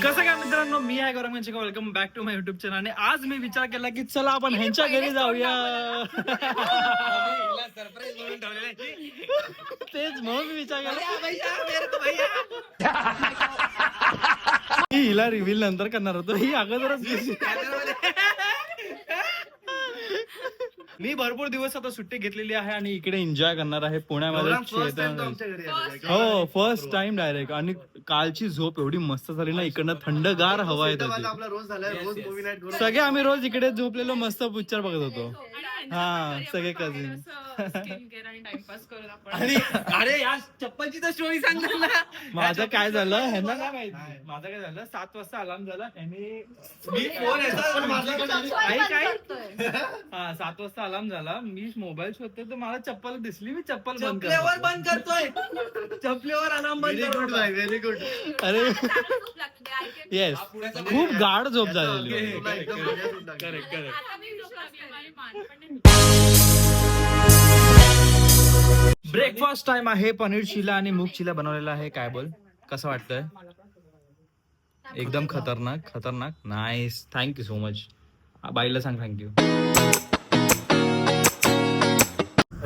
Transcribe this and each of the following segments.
कसं काय मित्रांनो, मी आहे Gaurav Manchekar. Welcome back to my YouTube channel. आणि आज मी विचार केला की चला आपण ह्यांच्या घरी जाऊया. सरप्राईज म्हणून ठेवलेला तेच म्हणून मी विचार केला हिला रिव्हील नंतर करणार होतो, ही अगोदरच मी भरपूर दिवस आता सुट्टी घेतलेली आहे आणि इकडे एन्जॉय करणार आहे पुण्यामध्ये. हो, फर्स्ट टाइम डायरेक्ट. आणि कालची झोप एवढी मस्त झाली ना, इकडनं थंडगार हवा येत होती. सगळे आम्ही रोज इकडे झोपलेलो, मस्त पिक्चर बघत होतो. हा, सगळे कझिन. अरे यार चप्पलची तर स्टोरी सांगणार ना. माझं काय झालं ह्यांना काय माहिती. माझं काय झालं, 7 वाजता अलार्म झाला. त्यांनी मी फोन हा 7 वाजता अलार्म झाला. मी मोबाईल शोधतोय तर मला चप्पल दिसली. मी चप्पल चपलेवर बंद करतोय. चपलेवर अलार्म बंद करतोय. Very good. अरे येस, खूप गाढ झोप झालेली. Correct correct. ब्रेकफास्ट टाइम आहे. पनीर चिला आणि मूग चिला बनवलेला आहे. काय बोल, कसं वाटतंय? एकदम खतरनाक खतरनाक. Nice, thank you so much. बाईला सांग थँक्यू.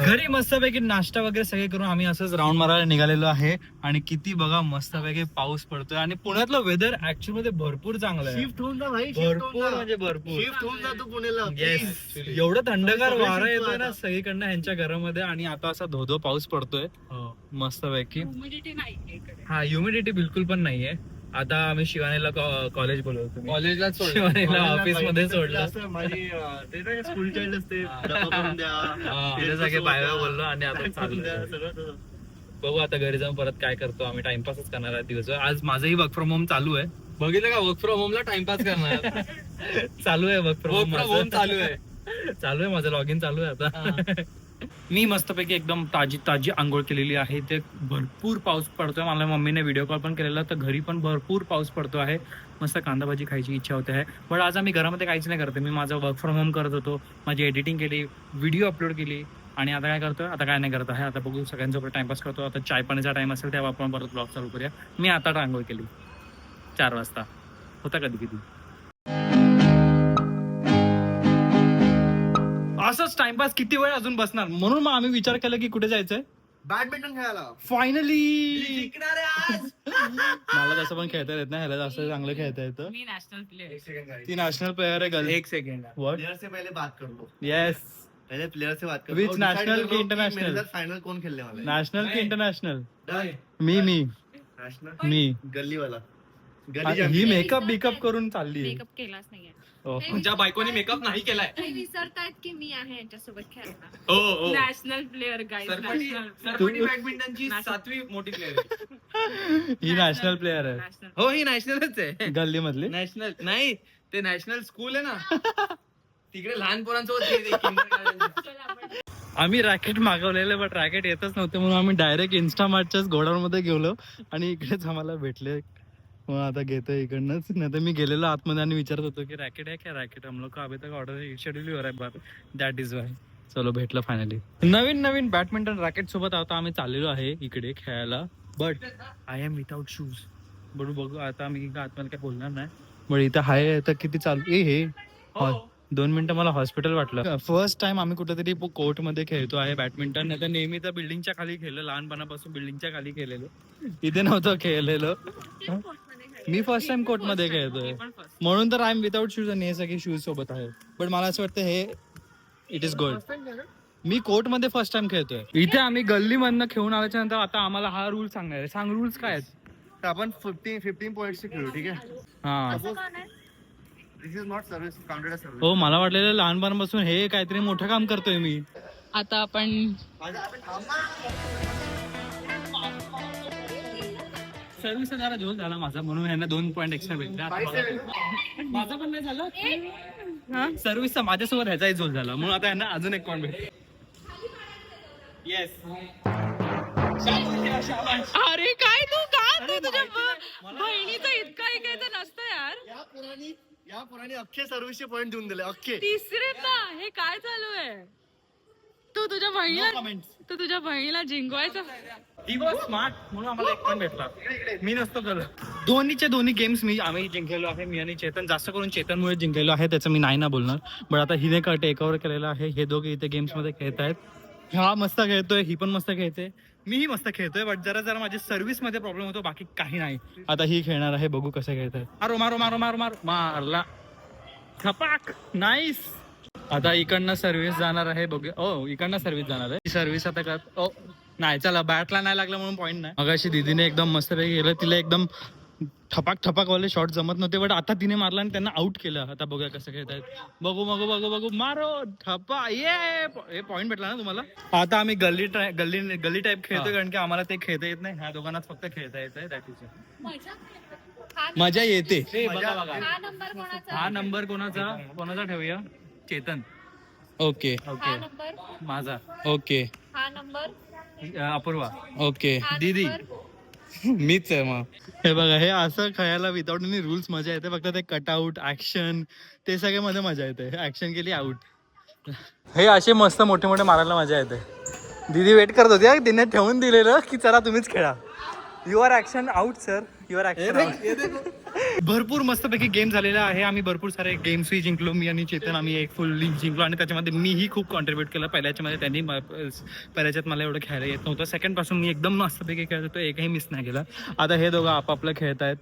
घरी मस्तपैकी नाश्ता वगैरे सगळे करून आम्ही असंच राऊंड मारायला निघालेलो आहे. आणि किती बघा मस्तपैकी पाऊस पडतोय. आणि पुण्यातलं वेदर ऍक्च्युअली मध्ये भरपूर चांगलं आहे. शिफ्ट होऊन जा भाई, भरपूर म्हणजे भरपूर. शिफ्ट होऊन जा तू पुण्याला. येस, एवढं थंडगार वारा येतोय ना सगळीकडनं ह्यांच्या घरामध्ये. आणि आता असा धोधो पाऊस पडतोय मस्तपैकी. हा, ह्युमिडिटी बिलकुल पण नाहीये. आता आम्ही शिवानीला कॉलेज बोलवतो. कॉलेजला शिवानीला ऑफिस मध्ये सोडलं. माझी ते स्कूल चाइल्ड असते, डबा करून द्या, तिथे सगळे बाय बोललो. आणि आता चालू सगळं. बघू आता घरी जाऊन परत काय करतो. आम्ही टाइमपासच करणार आहे दिवस. आज माझंही वर्क फ्रॉम होम चालू आहे. बघितलं का, वर्क फ्रॉम होमला टाइमपास करणार. चालू आहे वर्क फ्रॉम होम. चालू आहे. चालू आहे माझं, लॉग इन चालू आहे आता. मी मस्तपैकी एकदम ताजी आंघोळ केलेली आहे. ते भरपूर पाऊस पडतोय. मला मम्मीने व्हिडिओ कॉल पण केलेला, तर घरी पण भरपूर पाऊस पडतो आहे. मस्त कांदा भाजी खायची इच्छा होते आहे. पण आज आम्ही घरामध्ये काहीच नाही करते. मी माझं वर्क फ्रॉम होम करत होतो. माझी एडिटिंग केली, व्हिडिओ अपलोड केली. आणि आता काय करतोय, आता काय नाही करत आहे. आता बघू, सगळ्यांसोबत टाइमपास करतो. आता चाय पाण्याचा टाइम असेल तेव्हा आपण परत ब्लॉग चालू करूया. मी आता आंघोळ केली 4 वाजता. होता कधी कधी असंच टाइमपास. किती वेळ अजून बसणार, म्हणून मग आम्ही विचार केला की कुठे जायचंय. बॅडमिंटन खेळायला फायनली. आज मला तसं पण खेळता येत नाही, ह्याला जास्त चांगलं खेळता येतं. मी नॅशनल प्लेयर. ती नॅशनल प्लेयर आहे. गर्ल. एक सेकंड. व्हॉट? प्लेयर से पहले बात कर लो. येस. पहले प्लेयर से बात कर Which लो. Decide national कर लो की कि international? मेरे साथ फाइनल कौन खेलने वाला है. नॅशनल की इंटरनॅशनल? Done. मी नेशनल मी गल्ली वाला. गली ही champion. मेकअप बिकअप करून चालली. मेकअप केलाच नाहीये. ज्या बायकोने मेकअप नाही केलाय. ते विसरतायत की मी आहे यांच्यासोबत खेळायला. हो नॅशनल प्लेअर गाईज. सरपटी बॅडमिंटनची 7वी मोठी प्लेअर आहे. ही नॅशनल प्लेयर आहे. नॅशनल. हो, ही नॅशनलच आहे. गल्ली मधली. नॅशनल नाही, ते नॅशनल स्कूल आहे ना, तिकडे लहान पोरांसोबत खेळते, kindergarten. आम्ही रॅकेट मागवलेले, बट रॅकेट येतच नव्हते. म्हणून आम्ही डायरेक्ट इन्स्टामार्टच्याच गोडाऊन मध्ये गेलो आणि इकडेच आम्हाला भेटले. मग आता घेतोय इकडनंच. नाही तर मी गेलेलो आतमध्ये आणि विचारत होतो की रॅकेट आहे क्या रॅकेट. हम लोग अभी तक ऑर्डर शेड्यूल हो रहा है बार. That is why. चलो, भेटलं फायनली. नवीन बॅडमिंटन रॅकेट सोबत आता आम्ही चाललेलो आहे इकडे खेळायला. But I am without shoes. बघू आता आम्ही आतमध्ये काय बोलणार नाही. बट इथं हाय तर किती चालू हे 2 मिनिटं मला हॉस्पिटल वाटलं. फर्स्ट टाइम आम्ही कुठेतरी कोर्ट मध्ये खेळतो आहे बॅडमिंटन. नाही तर नेहमी तर बिल्डिंगच्या खाली खेळलो. लहानपणापासून बिल्डिंगच्या खाली खेळलेलो, इथे नव्हतं खेळलेलो. मी फर्स्ट टाइम कोर्ट मध्ये खेळतोय, म्हणून तर आय एम विदाउट शूज. आणि हे सगळे शूज सोबत आहे. पण मला असं वाटतं हे it is good. Me court मध्ये फर्स्ट टाइम खेळतोय. इथे आम्ही गल्ली मधनं खेळून आल्याच्या नंतर आता आम्हाला हा रूल सांगणार आहे. सांग, रूल्स काय आहेत? तर आपण 15 पॉइंट्स खेळू, ठीक आहे. हा, this is not service, counted as service. हो, मला वाटलेलं लहानपणापासून हे काहीतरी मोठं काम करतोय मी. आता आपण सर्व्हिस जरा झोल झाला माझा, म्हणून यांना 2 पॉईंट एक्स्ट्रा भेटले. माझा पण नाही झालं. सर्व्हिसचा माझ्यासोबत ह्याचाही झोल झाला, म्हणून आता यांना अजून 1 पॉईंट भेटले. येस. अरे काय तू तुझ्या बहिणीचं इतकं ऐकायचं नसतं यार. या पुराणी अख्खे सर्व्हिसचे पॉइंट देऊन दिले, अख्खे. तिसरे ना हे काय चालू आहे. तू तुझ्या बहिणीला जिंकवायचं. ही वॉज स्मार्ट म्हणून आम्हाला एक पण भेटला. मी नसतो करत. दोन्ही गेम्स आम्ही जिंकलेलो आहे. मी आणि चेतन, जास्त करून चेतनमुळे जिंकलेलो आहे, त्याचं मी नाही ना बोलणार. बट आता हिने टेक ओव्हर केलेलं आहे. हे दोघे इथे गेम्स मध्ये खेळत आहेत. हा मस्त खेळतोय, ही पण मस्त खेळते, मीही मस्त खेळतोय. बट जरा माझ्या सर्व्हिस मध्ये प्रॉब्लेम होतो, बाकी काही नाही. आता ही खेळणार आहे, बघू कसं खेळत आहे. मारो मारो मारो मारो मारो मारला, छपाक, नाईस. आता इकडनं सर्व्हिस जाणार आहे, बघू. ओ इकडनं सर्व्हिस जाणार आहे. सर्व्हिस आता करत. ओ नाही, चला बॅटला नाही लागला म्हणून पॉईंट नाही. मगाशी दीदीने एकदम मस्त पैकी केलं. तिला एकदम ठपाक वाले शॉट जमत नव्हते, बट आता तिने मारला आणि त्यांना आउट केलं. आता बघूया कसं खेळतायत. बघू मारो ठपा, ये पॉईंट भेटला ना तुम्हाला. आता आम्ही गल्ली टाईप खेळतोय, कारण की आम्हाला ते खेळता येत नाही. ह्या दोघांनाच फक्त खेळता येत आहे. मजा येते. हा नंबर कोणाचा ठेवूया? चेतन. ओके माझा. ओके अपूर्वा. ओके दीदी मीच आहे मग. हे बघा, हे असं खेळायला विदाउट एनी रूल्स मजा येते. फक्त ते कटआउट, ऍक्शन, ते सगळे मध्ये मजा येते. ऍक्शन केली, आउट. हे असे मस्त मोठे मारायला मजा येते. दीदी वेट करत होती, तिने ठेवून दिलेलं की चला तुम्हीच खेळा. Your action out sir, your action. भरपूर मस्तपैकी गेम झालेला आहे. आम्ही भरपूर सारे गेम्सही जिंकलो. मी आणि चेतन आम्ही एक फुल लीग जिंकलो, आणि त्याच्यामध्ये मीही खूप कॉन्ट्रीब्यूट केलं. पहिल्याच्यात मला एवढं खेळायला येत नव्हतं. सेकंड पासून मी एकदम मस्तपैकी खेळत होतो, एकही मिस नाही केला. आता हे दोघं आपापलं खेळत आहेत.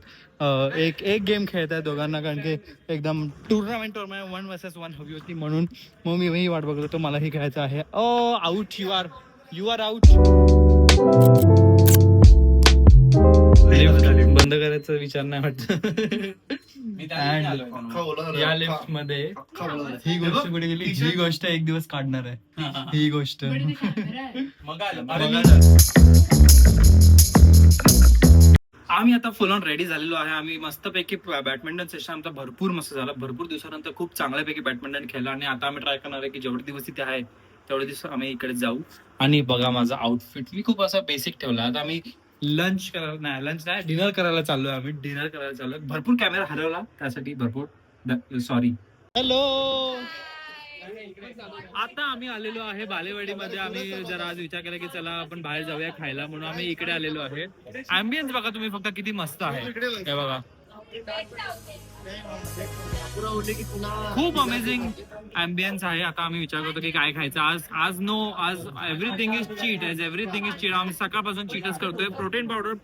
एक गेम खेळत आहेत दोघांना, कारण की एकदम टुर्नामेंट 1 vs 1 हवी होती म्हणून. मग मी वाट बघत होतो, मलाही खेळायचं आहे. ओ आउट, यू आर आउट. बंद करायचा विचार नाही वाटत. या लिफ्ट मध्ये ही गोष्ट कुठे गेली? ही गोष्ट एक दिवस काढणार आहे. ही गोष्ट आम्ही आता फुल ऑन रेडी झालेलो आहे. आम्ही मस्तपैकी बॅडमिंटन सेशन आमचा भरपूर मस्त झाला. भरपूर दिवसानंतर खूप चांगल्यापैकी बॅडमिंटन खेळला, आणि आता आम्ही ट्राय करणार आहे की जेवढे दिवस इथे आहे तेवढे दिवस आम्ही इकडे जाऊ. आणि बघा माझा आउटफिट मी खूप असा बेसिक ठेवला. आता आम्ही लंच नाही डिनर करायला चाललोय. भरपूर कॅमेरा हरवला, त्यासाठी भरपूर सॉरी. हॅलो, आता आम्ही आलेलो आहे बालेवाडीमध्ये. आम्ही जरा आज विचार केला की चला आपण बाहेर जाऊया खायला, म्हणून आम्ही इकडे आलेलो आहे. ऍम्बियन्स बघा तुम्ही फक्त किती मस्त आहे. हे बघा, खूप अमेझिंग ॲम्बियन्स आहे. आता आम्ही विचार करतो की काय खायचं आज एव्हरीथिंग इज चीट. आम्ही सकाळपासून चीटच करतोय. प्रोटीन पावडर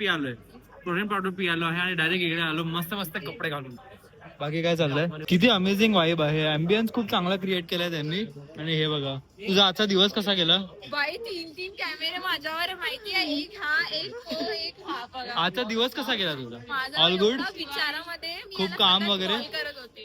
पियालो आहे आणि डायरेक्ट इकडे आलो मस्त कपडे घालून. बाकी काय चाललंय? किती अमेझिंग वाईब आहे. ॲम्बियन्स खूप चांगला क्रिएट केलाय त्यांनी. आणि हे बघा, तुझा आजचा दिवस कसा गेला? बाई 3 कॅमेरे माझ्यावर, माहिती आहे. एक हा बघा. आजचा दिवस कसा गेला तुझा? माझा ऑल गुड. विचारामध्ये खूप काम वगैरे करत होते.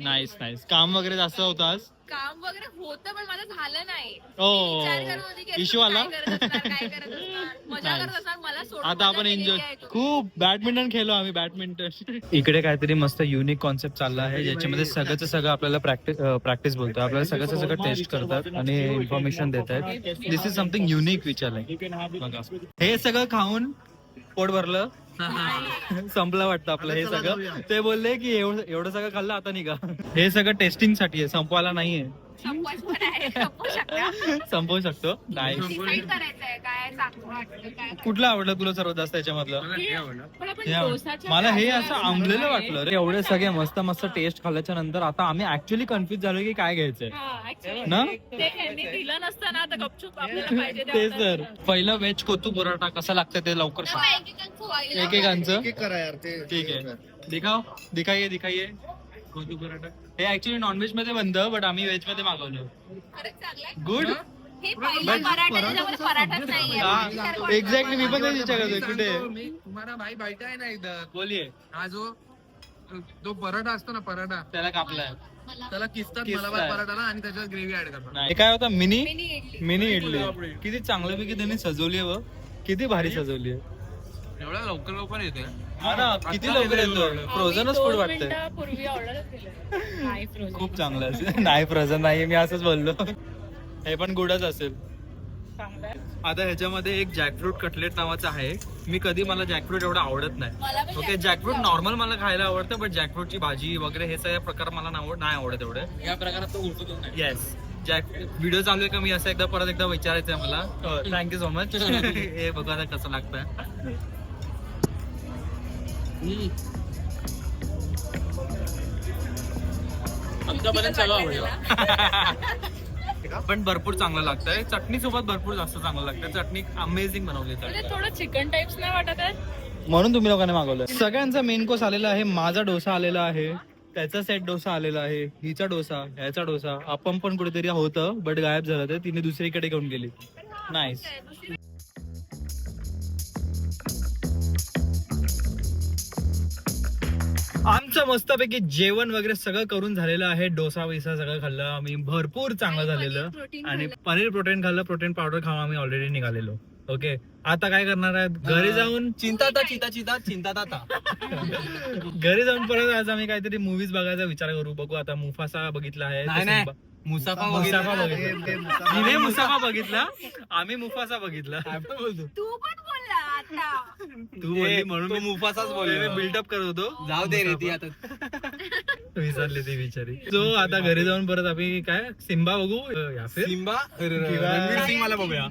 नाईस. काम वगैरे जास्त होतं आज? काम वगैरे होतं, पण माझं झालं नाही. ओ, विचार करत होती की इश्यू आला. काय करत असणार, मजा करत असणार. मला सोडून आता आपण मजा एन्जॉय केलेली आहे तुम्ही. खूप बॅडमिंटन खेळलो आम्ही. बॅडमिंटन इकडे काहीतरी मस्त युनिक कॉन्सेप्ट चालला आहे, ज्याच्यामध्ये सगळं आपल्याला प्रॅक्टिस बोलतो. आपल्याला सगळं टेस्ट करतात आणि इन्फॉर्मेशन देत आहेत. दिस इज समथिंग युनिक विचारलंय बघा. हे सगळं खाऊन पोट भरलं, संपलं वाटतं आपलं हे सगळं. ते बोलले की एवढं सगळं खाल्लं, आता निघा. हे सगळं टेस्टिंग साठी आहे, संपवायला नाहीये. संपवायचं पण आहे, संपवू शकता. संपवू शकतो. नाही, Decide करायचंय काय चांगलं वाटतं काय. कुठलं आवडलं तुला सर्वात जास्त याच्यामधलं? पण आपण हे आवडलं. डोसाच्या मला हे जागेवर असं आंबलेलं वाटलं रे. एवढे सगळे मस्त टेस्ट खाल्ल्याच्या नंतर आता आम्ही ऍक्च्युअली कन्फ्युज झालो की काय घ्यायचंय हा, actually ना. ते त्यांनी दिलं नसतं ना, तर गपचूप आपल्याला पाहिजे ते तेच order तर. पहिलं व्हेज कोथू पराठा कसं लागतं ते लवकर सांग. एकेकांचं करा यार ते. ठीक आहे. दिखाइए कोथू पराठा. हे ऍक्च्युली नॉनव्हेज मध्ये बनतं, बट आम्ही व्हेज मध्ये मागवलं. खरंच चांगलंय. गुड. हे पहिलं पराठा त्याच्यामध्ये पराठाच नाहीये. एक्झॅक्टली, मी पण तेच विचार करतोय कुठे. तुम्हाला भाई बैठा आहे ना इथं. बोलिये. हा जो पराठा असतो ना, पराठा त्याला कापलाय. त्याला किसतात किसतात. मला पराठाला, आणि त्याच्यात ग्रेव्ही ऍड करतात. हे काय होता? मिनी इडली. मिनी इडली. किती चांगल्यापैकी त्यांनी सजवली आहे, किती भारी सजवली आहे. एवढ्या लवकर येते. हा ना, किती लवकर येतो. फ्रोझनच फूड वाटतंय. पूर्वी ऑर्डरच दिलं. नाही फ्रोझन. खूप चांगलं असेल. नाही फ्रोझन नाही, मी असंच बोललो. हे पण गुडच असेल. आता ह्याच्यामध्ये एक जॅकफ्रूट कटलेट नावाचं आहे. मला जॅकफ्रूट एवढं आवडत नाही. मला पण ओके, जॅकफ्रूट नॉर्मल मला खायला आवडतं, बट जॅकफ्रूटची भाजी वगैरे हे सगळे प्रकार मला नाही आवडत एवढे. या प्रकारात तो उलटतो नाही. येस, व्हिडिओ चालू आहे का मी असं परत एकदा विचारायचं आहे मला. Thank you so much. हे बघा आता कसं लागतंय. आमच्यापर्यंत सगळं आवडलं. पण भरपूर चांगलं लागतंय. चटणी सोबत भरपूर जास्त चांगलं लागतंय. चटणी अमेझिंग बनवली म्हणजे थोडं चिकन टाइप्स नाही वाटत आहे. म्हणून तुम्ही लोकांनी मागवलं. सगळ्यांचा मेन कोर्स आलेला आहे. माझा डोसा आलेला आहे, त्याचा सेट डोसा आलेला आहे, हिचा डोसा, ह्याचा डोसा. आपण पण कुठेतरी होतं बट गायब झालं, तर तिने दुसरीकडे घेऊन गेली. नाईस. आमचं मस्तपैकी जेवण वगैरे सगळं करून झालेलं आहे. डोसा विसा सगळं खाल्लं आम्ही, भरपूर चांगलं झालेलं. आणि पनीर प्रोटीन खाल्लं, प्रोटीन पावडर खाऊन आम्ही ऑलरेडी निघालेलो. ओके, आता काय करणार आहेत घरी जाऊन चिंता घरी जाऊन परत आज आम्ही काहीतरी मूवीज बघायचा विचार करू. बघू आता. मुफासा बघितला आहे, नाही. मुसाफा मुसाफा बघितला. बघितला. तिने मुसाफा बघितला, आम्ही मुफासा बघितला. बोलतो तू पण बोलला आता. तू बोलली म्हणून मी मुफासाच बोललो. बिल्डअप करत होतो. जाऊ दे रे ती आता. विसरली ती बिचारी. जो आता घरी जाऊन परत आम्ही काय सिम्बा बघू या फिर सिम्बा किंवा- रणवीर सिंग मला बघूया.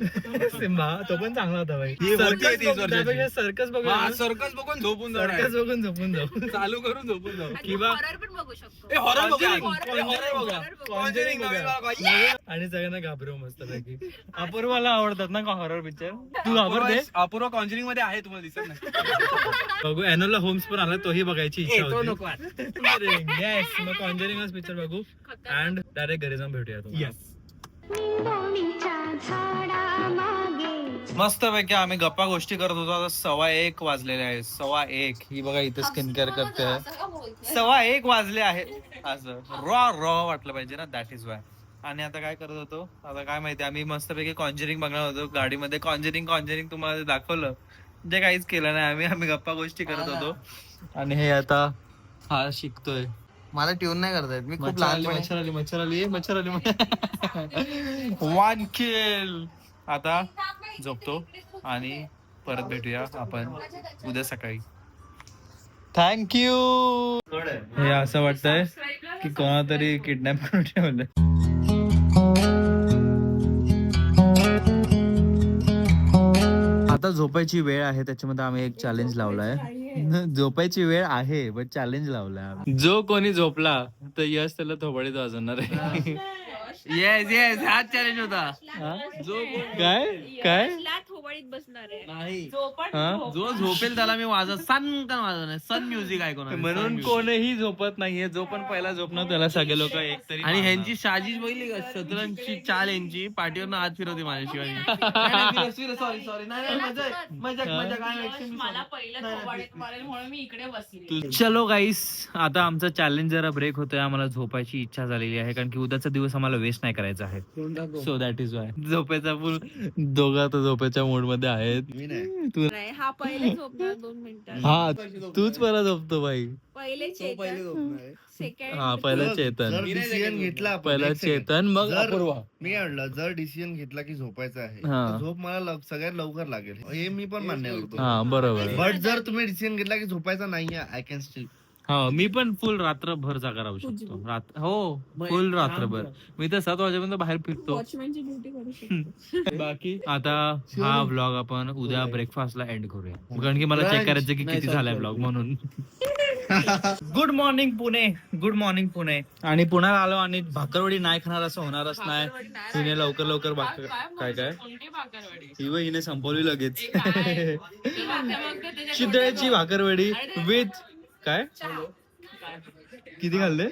सिम्बा तो पण चांगला होता भाई. ही मोठी आहे 30 वर्षाची. सर्कस बघूया. सर्कस बघून झोपून जाऊ सर्कस बघून झोपून जाऊ. चालू करून झोपून जाऊ. किंवा हॉरर पण बघू शकतो. ए हॉरर बघूया. Conjuring, हॉरर बघूया. Conjuring नवीन बघूया. बघा. आणि सगळ्यांना घाबरव मस्त पैकी. अपूर्वाला आवडतात ना हॉरर पिक्चर. तू घाबरते. अपूर्वा कॉन्जरिंग मध्ये आहे, तुम्हाला दिसत नाही. बघू. एनोला होम्स पण आला, तोही बघायची ए, इच्छा तो होती. नको. येस, मग कॉन्जरिंगच पिक्चर बघू अँड डायरेक्ट घरी जाऊन भेटूया तुम्हाला. मस्त पैकी आम्ही गप्पा गोष्टी करत होतो. आता 1:15 वाजलेले आहे. 1:15. ही बघा इथे स्किन केअर करते. 1:15 वाजले आहेत. असं रॉ वाटलं पाहिजे ना, दॅट इज वाय. आणि आता काय करत होतो, आता काय माहिती, आम्ही मस्तपैकी कॉन्जरिंग बघणार होतो गाडीमध्ये. कॉन्जरिंग तुम्हाला दाखवलं, जे काहीच केलं नाही आम्ही गप्पा गोष्टी करत होतो. आणि हे आता हा शिकतोय. मला ट्यून नाही करता येत, मी खूप मच्छर लहान. आली. वन किल. आता झोपतो आणि परत भेटूया आपण उद्या सकाळी. थँक्यू. हे असं वाटतंय की कोणातरी किडनॅप करून ठेवलं. आता झोपायची वेळ आहे, त्याच्यामध्ये आम्ही एक चॅलेंज लावलाय. झोपायची वेळ आहे बट चॅलेंज लावलाय. जो कोणी झोपला तर यश त्याला थोबडीत वाजवणार आहे. येस हाच चॅलेंज होता. काय थोबाडीत बसणार आहे. नाही, हा? जो झोपेल त्याला मी वाजवणार. Sun Music ऐकवणार. म्हणून कोणीही झोपत नाहीये. जो पण पहिला झोपणार त्याला सगळे लोक एकतरी. आणि ह्यांची साजिश बघितली का, शतरंजची चाल यांची पाठीवरनं हात फिरवते माझ्याशिवाय. सॉरी मजाक मला पहिलं थोबाडीत मारेल म्हणून मी इकडे बसली. चलो गाईस, आता आमचा चॅलेंज जरा ब्रेक होतोय. आम्हाला झोपायची इच्छा झालेली आहे, कारण की उद्याचा दिवस आम्हाला वेस्ट नाही करायचा आहे. सो दॅट इज वाय झोपेचा फुल दोघं तर झोपेच्या मूड मध्ये आहेत. मी नाही. तू नाही, हा पहिले झोपणार 2 मिनिटं. हा, तूच पहिला झोपतो भाई. पहिले चेतन, सेकंड हा, पहिला चेतन, जर डिसिजन घेतला आपण, पहिला एक second. चेतन मग जर- अपूर्वा. मी काय म्हटलं, जर डिसिजन घेतला की झोपायचं आहे, हा. तर झोप मला सगळ्यात लवकर लागेल, हे मी पण मान्य करतो. हा, बरोबर. बट जर तुम्ही डिसिजन घेतला की झोपायचा नाहीये, आय कॅन स्टिल. हा, मी पण फुल रात्रभर जागा राहू शकतो. हो, फुल रात्रभर. मी तर 7 वाजेपर्यंत बाहेर फिरतो. वॉचमॅनची ड्युटी करू शकतो. बाकी आता हा व्लॉग आपण उद्या ब्रेकफास्टला एंड करूया, कारण की मला चेक करायचं की किती झालाय व्लॉग म्हणून. Good morning Pune. Good morning Pune. आणि पुण्याला आलो आणि भाकरवडी नाही खाणार असं होणारच नाही. हिने लवकर काय कोणती भाकरवडी? हिने संपवली लगेच. ती भाकर बघते त्याच्यात शिद्याची भाकरवडी विथ काय किती खाल्ले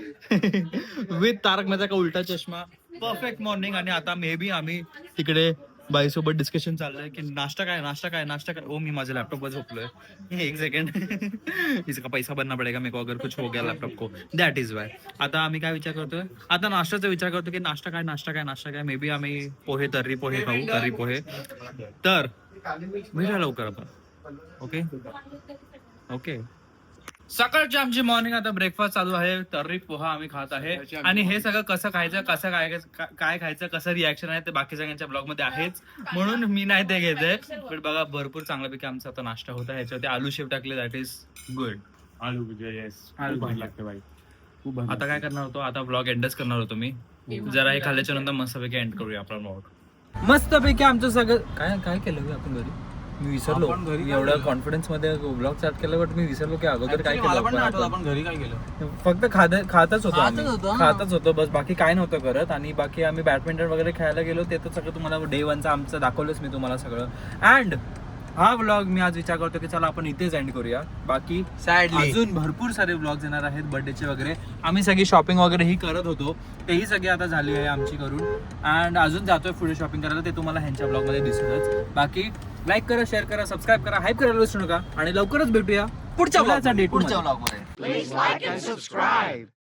विथ तारक मेहता का उलटा चष्मा. Perfect morning. आणि आता मे बी आम्ही तिकडे बाईसोबत डिस्कशन चाललंय की नाश्ता काय. ओ, मी माझ्या लॅपटॉप वर झोपलोय. एक सेकंड. इसका पैसा बनना पडेगा मेरे को अगर कुछ हो गया लॅपटॉप को. That is why. आता आम्ही काय विचार करतोय, आता नाश्त्याचा विचार करतो की नाश्ता काय. मे बी आम्ही तर्री पोहे खाऊ. तर भेटूया लवकर आपण. ओके. सकाळची आमची मॉर्निंग. आता ब्रेकफास्ट चालू आहे. तर्री पोहा आम्ही खात आहे. आणि हे सगळं कसं खायचं, काय खायचं, कसं रिॲक्शन आहे ते बाकी सगळ्यांच्या ब्लॉग मध्ये आहेच, म्हणून मी नाही ते घेते. पण बघा, भरपूर चांगल्यापैकी आमचा आता नाश्ता होता. ह्याच्यावरती आलू शेव टाकले, दॅट इज गुड. आलू लागते बाई. आता काय करणार होतो, आता ब्लॉग एंडच करणार होतो मी. जरा हे खाल्ल्याच्या नंतर मस्तपैकी एंड करूया आपला व्लॉग. मस्तपैकी आमचं सगळं काय काय केलं आपण घरी मी विसरलो. मी एवढ्या कॉन्फिडन्स मध्ये ब्लॉग स्टार्ट केला बट मी विसरलो की अगोदर काय मला पण नाही केलं आठवत आपण घरी काय केलं. फक्त खातच होतो बस, बाकी काय नव्हतं करत. आणि बाकी आम्ही बॅडमिंटन वगैरे खेळायला गेलो, ते तर सगळं तुम्हाला डे 1चं आमचं दाखवलंच मी तुम्हाला सगळं. अँड हा व्लॉग मी आज विचार करतो की चला आपण इथेच एंड करूया. बाकी अजून भरपूर सारे व्लॉग्स येणार आहेत बर्थडेचे वगैरे. आम्ही सगळी शॉपिंग वगैरे ही करत होतो, तेही सगळी आता झाली आहे आमची करून. अँड अजून जातोय पुढे शॉपिंग करायला, ते तुम्हाला ह्यांच्या ब्लॉगमध्ये दिसेलच. बाकी लाईक करा, शेअर करा, सबस्क्राईब करा, हाईप करायला विसरू नका. आणि लवकरच भेटूया पुढच्या ब्लॉगचा डेट. पुढच्या ब्लॉग मध्ये.